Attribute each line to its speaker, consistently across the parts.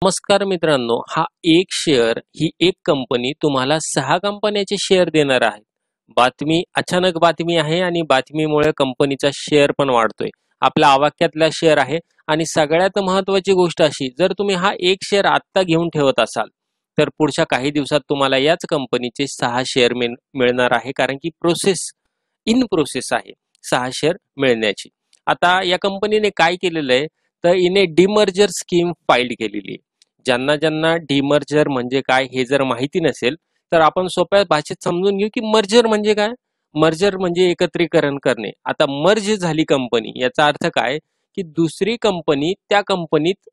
Speaker 1: नमस्कार मित्रांनो, हा एक शेअर ही एक कंपनी तुम्हाला 6 कंपन्यांचे शेअर देणार आहे. अचानक बातमी आहे आणि बातमीमुळे कंपनीचा शेअर पण वाढतोय. आपल्या आवाक्यातला शेअर आहे आणि सगळ्यात महत्त्वाची गोष्ट अशी, जर तुम्ही हा एक शेअर आत्ता घेऊन ठेवत असाल, तर पुढच्या काही दिवसात तुम्हाला याच कंपनीचे 6 शेअर मिळणार आहे, कारण की प्रोसेस आहे 6 शेअर मिळण्याची. आता या कंपनीने काय केलेलं आहे, तर इने डिमर्जर स्कीम फाईल केलेली आहे. ज्यांना ज्यांना डिमर्जर म्हणजे काय हे जर माहिती नसेल, तर आपण सोप्या भाषेत समजून घेऊ की मर्जर म्हणजे काय. मर्जर म्हणजे एकत्रीकरण करणे. आता मर्ज झाली कंपनी, याचा अर्थ काय की दुसरी कंपनी त्या कंपनीत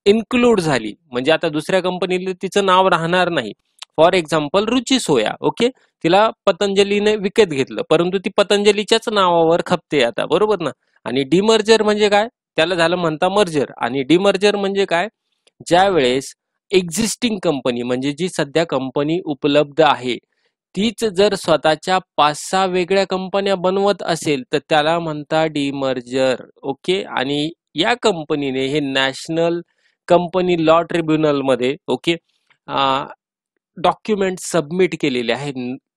Speaker 1: इन्क्लूड झाली, म्हणजे आता दुसऱ्या कंपनीला तिचं नाव राहणार नाही. For example Ruchi soya, okay, तिला पतंजलीने विकत घेतलं, परंतु ती पतंजलीच्याच नावावर खपते आता, बरोबर ना. आणि डिमर्जर म्हणजे काय, त्याला झालं म्हणता मर्जर. आणि डिमर्जर म्हणजे काय, ज्या वेळेस एक्झिस्टिंग कंपनी म्हणजे जी सध्या कंपनी उपलब्ध आहे तीच जर स्वतःच्या 5-6 वेगळ्या कंपन्या बनवत असेल, तर त्याला म्हणता डिमर्जर, ओके. आणि या कंपनीने हे नॅशनल कंपनी लॉ ट्रिब्युनल मध्ये, ओके, डॉक्युमेंट सबमिट केलेले आहे,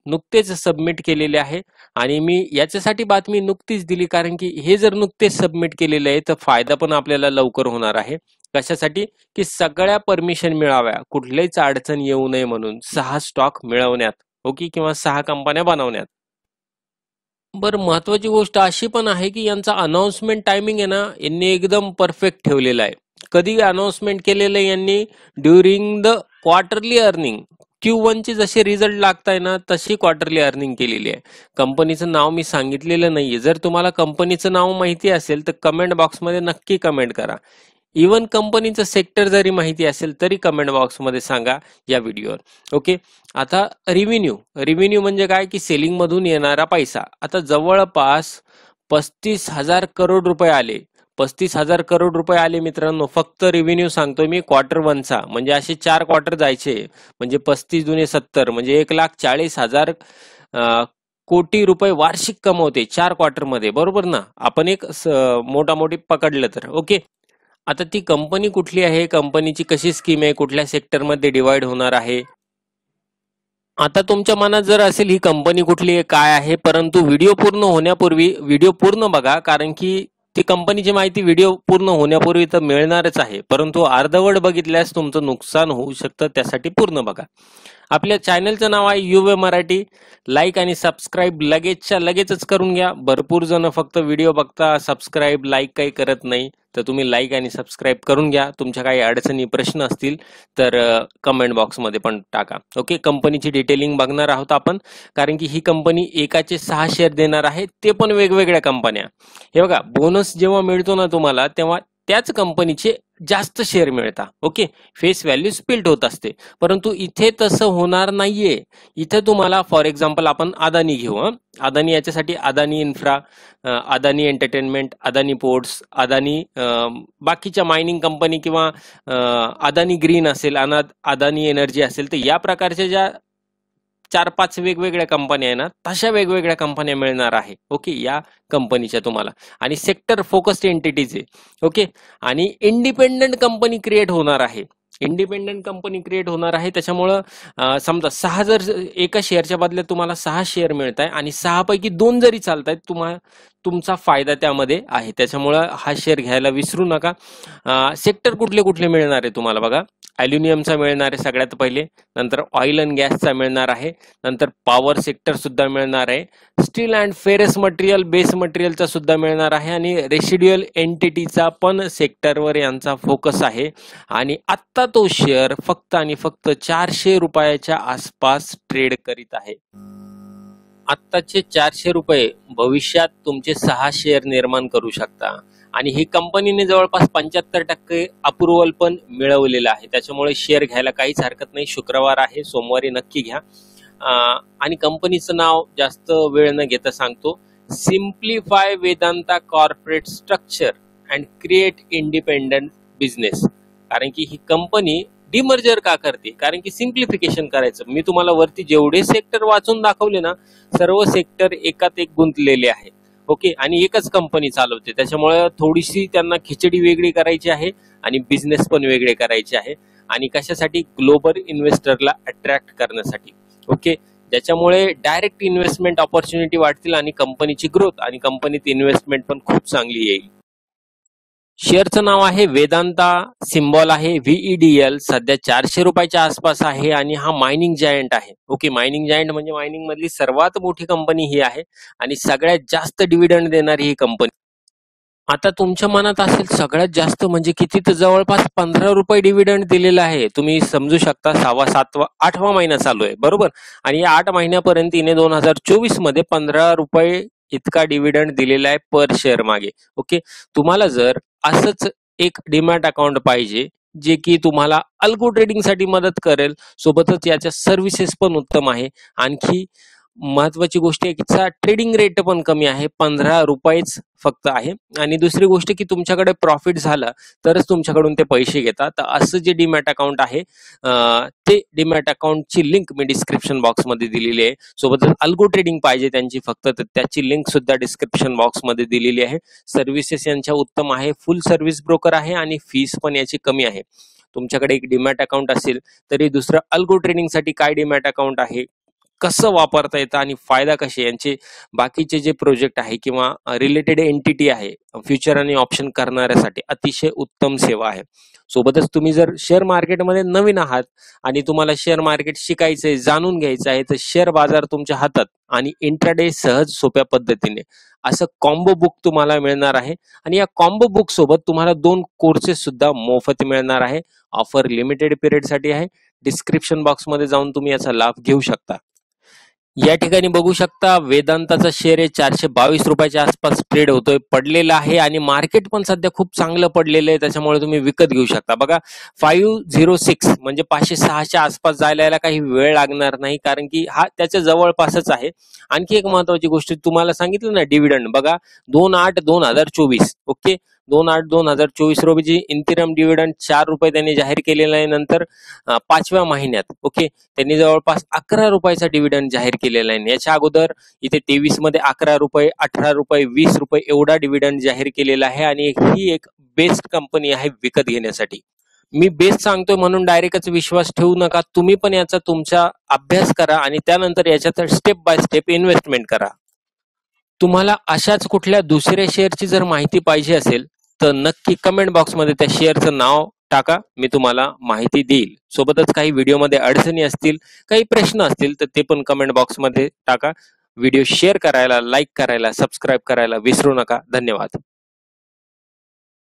Speaker 1: नुकतेच सबमिट केलेले आहे. आणि मी याच्यासाठी बातमी नुकतीच दिली कारण की हे जर नुकतेच सबमिट केलेले आहे तर फायदा पण आपल्याला लवकर होणार आहे. कशासाठी, की सगळ्या परमिशन मिळाव्या, कुठलीच अडचण येऊ नये म्हणून 6 स्टॉक मिळवण्यात, ओके, किंवा 6 कंपन्या बनवण्यात. बरं, महत्वाची गोष्ट अशी पण आहे की यांचा अनाउन्समेंट टायमिंग आहे ना, यांनी एकदम परफेक्ट ठेवलेला आहे. कधी अनाउन्समेंट केलेलं आहे यांनी, during the quarterly earning. Q1 चे जसे रिझल्ट लागताय ना, तशी क्वार्टरली अर्निंग केलेली आहे. कंपनीचं नाव मी सांगितलेलं नाहीये. जर तुम्हाला कंपनीचं नाव माहिती असेल तर कमेंट बॉक्समध्ये नक्की कमेंट करा. इवन कंपनीचं सेक्टर जरी माहिती असेल तरी कमेंट बॉक्समध्ये सांगा या व्हिडिओवर, ओके. आता रिव्हेन्यू म्हणजे काय, की सेलिंग मधून येणारा पैसा. आता जवळपास 35,000 करोड रुपये आले. 35,000 करोड रुपये आले मित्रांनो, फक्त रिव्हेन्यू सांगतो मी क्वार्टर 1चा. म्हणजे असे 4 क्वार्टर जायचे, म्हणजे 35 दुने 70 म्हणजे 1,40,000 कोटी रुपये वार्षिक कमवते 4 क्वार्टर मध्ये, बरोबर ना. आपण एक मोठी पकडलं तर, ओके. आता ती कंपनी कुठली आहे, कंपनीची कशी स्कीम आहे, कुठल्या सेक्टरमध्ये डिवाइड होणार आहे. आता तुमच्या मनात जर असेल ही कंपनी कुठली आहे काय आहे, परंतु व्हिडिओ पूर्ण होण्यापूर्वी व्हिडिओ पूर्ण बघा, कारण की ती कंपनीची माहिती व्हिडिओ पूर्ण होण्यापूर्वी तर मिळणारच आहे, परंतु अर्धवट बघितल्यास तुमचं नुकसान होऊ शकतं, त्यासाठी पूर्ण बघा. आपल्या चॅनलचं नाव आहे युवे मराठी. लाईक आणि सबस्क्राईब लगेचच्या लगेचच करून घ्या. भरपूर जण फक्त व्हिडिओ बघता, सबस्क्राईब लाईक काही करत नाही, तर तुम्ही लाईक आणि सबस्क्राईब करून घ्या. तुमच्या काही अडचणी प्रश्न असतील तर कमेंट बॉक्समध्ये पण टाका, ओके. कंपनीची डिटेलिंग बघणार आहोत आपण, कारण की ही कंपनी एकाचे 6 शेअर देणार आहे, ते पण वेगवेगळ्या कंपन्या. हे बघा, बोनस जेव्हा मिळतो ना तुम्हाला, तेव्हा त्याच कंपनीचे जास्त शेअर मिळतात, ओके. फेस व्हॅल्यू स्प्लिट होत असते, परंतु इथे तसं होणार नाहीये. इथे तुम्हाला फॉर एक्झाम्पल आपण अदानी घेऊ. अदानी, याच्यासाठी Adani infra, Adani entertainment, Adani ports, Adani बाकीच्या मायनिंग कंपनी, किंवा अदानी ग्रीन असेल, अदानी एनर्जी असेल, तर या प्रकारच्या ज्या 4-5 वेगवेगळ्या कंपन्या आहे ना, तशा वेगवेगळ्या कंपन्या मिळणार आहे, ओके, या कंपनीच्या तुम्हाला. आणि सेक्टर फोकस्ड एंटिटीज आहे, ओके. आणि इंडिपेंडंट कंपनी क्रिएट होणार आहे. त्याच्यामुळं समजा 6 जर एका शेअरच्या बदल्यात तुम्हाला 6 शेअर मिळत आहे आणि 6 पैकी 2 जरी चालतायत, तुमचा फायदा त्यामध्ये आहे. त्याच्यामुळं हा शेअर घ्यायला विसरू नका. सेक्टर कुठले कुठले मिळणार आहे तुम्हाला बघा. ॲल्युमिनियमचा मिळणार आहे सगळ्यात पहिले, नंतर ऑइल अँड गॅसचा मिळणार आहे, नंतर पॉवर सेक्टर सुद्धा मिळणार आहे, steel and ferrous material, base मटेरियलचा सुद्धा मिळणार आहे, आणि रेसिड्युअल एंटिटीचा पण सेक्टरवर यांचा फोकस आहे. आणि आत्ता तो शेअर फक्त आणि फक्त 400 रुपयाच्या आसपास ट्रेड करीत आहे. आत्ताचे 400 रुपये भविष्यात तुमचे 6 शेअर निर्माण करू शकता. आणि ही कंपनीने जवळपास 75% अप्रुव्हल पण मिळवलेलं आहे, त्याच्यामुळे शेअर घ्यायला काहीच हरकत नाही. शुक्रवार आहे, सोमवारी नक्की घ्या. आणि कंपनीचं नाव जास्त वेळ न घेता सांगतो, simplify Vedanta corporate structure and create independent business. कारण की ही कंपनी डिमर्जर का करते, कारण की सिम्प्लिफिकेशन करायचं. मी तुम्हाला वरती जेवढे सेक्टर वाचून दाखवले ना, सर्व सेक्टर एकात एक गुंतलेले आहे. ओके, आणि एकच कंपनी चालवते, त्याच्यामुळे थोडीशी त्यांना खिचडी वेगळी करायची आहे आणि बिझनेस पण वेगळे करायचे आहे. आणि कशासाठी? ग्लोबल इन्व्हेस्टरला अट्रॅक्ट करण्यासाठी. ओके, ज्याच्यामुळे डायरेक्ट इन्व्हेस्टमेंट ऑपॉर्च्युनिटी वाढतील आणि कंपनीची ग्रोथ आणि कंपनीत इन्व्हेस्टमेंट पण खूप चांगली येईल. शेअरचं नाव आहे वेदांता, सिम्बॉल आहे VEDL, सध्या 400 रुपयाच्या आसपास आहे आणि हा मायनिंग जायंट आहे. ओके, मायनिंग जायंट म्हणजे मायनिंग मधली सर्वात मोठी कंपनी ही आहे आणि सगळ्यात जास्त डिव्हिडंड देणारी ही कंपनी. आता तुमच्या मनात असेल सगळ्यात जास्त म्हणजे किती? तर जवळपास 15 रुपये डिव्हिडंड दिलेला आहे. तुम्ही समजू शकता 8वा महिना चालू आहे, बरोबर? आणि या 8 महिन्यापर्यंत तिने 2024 मध्ये 15 रुपये इतका डिव्हिडंड दिलेला आहे पर शेअर मागे. ओके, तुम्हाला जर असंच एक डीमॅट अकाउंट पाहिजे जे की तुम्हाला अल्गो ट्रेडिंग साठी मदत करेल, सोबतच याच्या सर्व्हिसेस पण उत्तम आहे, आणखी महत्वाची गोष्ट आहे की ट्रेडिंग रेट पण कमी आहे, 15 रुपयेच फक्त आहे. आणि दुसरी गोष्ट की तुमच्याकडे प्रॉफिट झाला तरच तुमच्याकडून ते पैसे घेतात. तर असं जे डीमॅट अकाउंट आहे ते डीमॅट अकाउंटची लिंक मी डिस्क्रिप्शन बॉक्समध्ये दिलेली आहे. सोबतच अल्गो ट्रेडिंग पाहिजे त्यांची फक्त, तर त्याची लिंक सुद्धा डिस्क्रिप्शन बॉक्समध्ये दिलेली आहे. सर्व्हिसेस यांच्या उत्तम आहे, फुल सर्व्हिस ब्रोकर आहे आणि फीस पण याची कमी आहे. तुमच्याकडे एक डीमॅट अकाउंट असेल तरी दुसरं अल्गो ट्रेडिंग साठी काय डीमॅट अकाउंट आहे, कसं वापरता येतं आणि फायदा कसे, यांचे बाकीचे जे प्रोजेक्ट आहे किंवा रिलेटेड एंटिटी आहे फ्युचर आणि ऑप्शन करणाऱ्यासाठी अतिशय उत्तम सेवा आहे. सोबतच तुम्ही जर शेअर मार्केटमध्ये नवीन आहात आणि तुम्हाला शेअर मार्केट शिकायचंय, जाणून घ्यायचं आहे, तर शेअर बाजार तुमच्या हातात आणि इंट्राडे सहज सोप्या पद्धतीने असं कॉम्बो बुक तुम्हाला मिळणार आहे. आणि या कॉम्बो बुक सोबत तुम्हाला 2 कोर्सेस सुद्धा मोफत मिळणार आहे. ऑफर लिमिटेड पिरियड साठी आहे. डिस्क्रिप्शन बॉक्समध्ये जाऊन तुम्ही याचा लाभ घेऊ शकता. या ठिकाणी बघू शकता वेदांताचा शेअर आहे 422 रुपयाच्या आसपास ट्रेड होतोय, पडलेला आहे आणि मार्केट पण सध्या खूप चांगलं पडलेलं आहे, त्याच्यामुळे तुम्ही विकत घेऊ शकता. बघा 506 म्हणजे 506च्या आसपास जायला याला काही वेळ लागणार नाही, कारण की हा त्याच्या जवळपासच आहे. आणखी एक महत्वाची गोष्ट तुम्हाला सांगितलं ना, डिव्हिडंड बघा 2/8/2024. ओके, 2/8/2024 रोजी इंटिरम डिव्हिडंड 4 रुपये त्यांनी जाहीर केलेला आहे. नंतर 5व्या महिन्यात ओके त्यांनी जवळपास 11 रुपयाचा डिव्हिडंड जाहीर केलेला आहे. याच्या अगोदर इथे 23 मध्ये 11 रुपये, 18 रुपये, 20 रुपये एवढा डिव्हिडंड जाहीर केलेला आहे आणि ही एक बेस्ट कंपनी आहे विकत घेण्यासाठी. मी बेस्ट सांगतोय म्हणून डायरेक्टच विश्वास ठेवू नका, तुम्ही पण याचा तुमचा अभ्यास करा आणि त्यानंतर याच्यात स्टेप बाय स्टेप इन्व्हेस्टमेंट करा. तुम्हाला अशाच कुठल्या दुसऱ्या शेअरची जर माहिती पाहिजे असेल तर नक्की कमेंट बॉक्समध्ये त्या शेअरचं नाव टाका, मी तुम्हाला माहिती देईल. सोबतच काही व्हिडिओमध्ये अडचणी असतील, काही प्रश्न असतील तर ते पण कमेंट बॉक्समध्ये टाका. व्हिडिओ शेअर करायला, लाईक करायला, सबस्क्राईब करायला विसरू नका. धन्यवाद.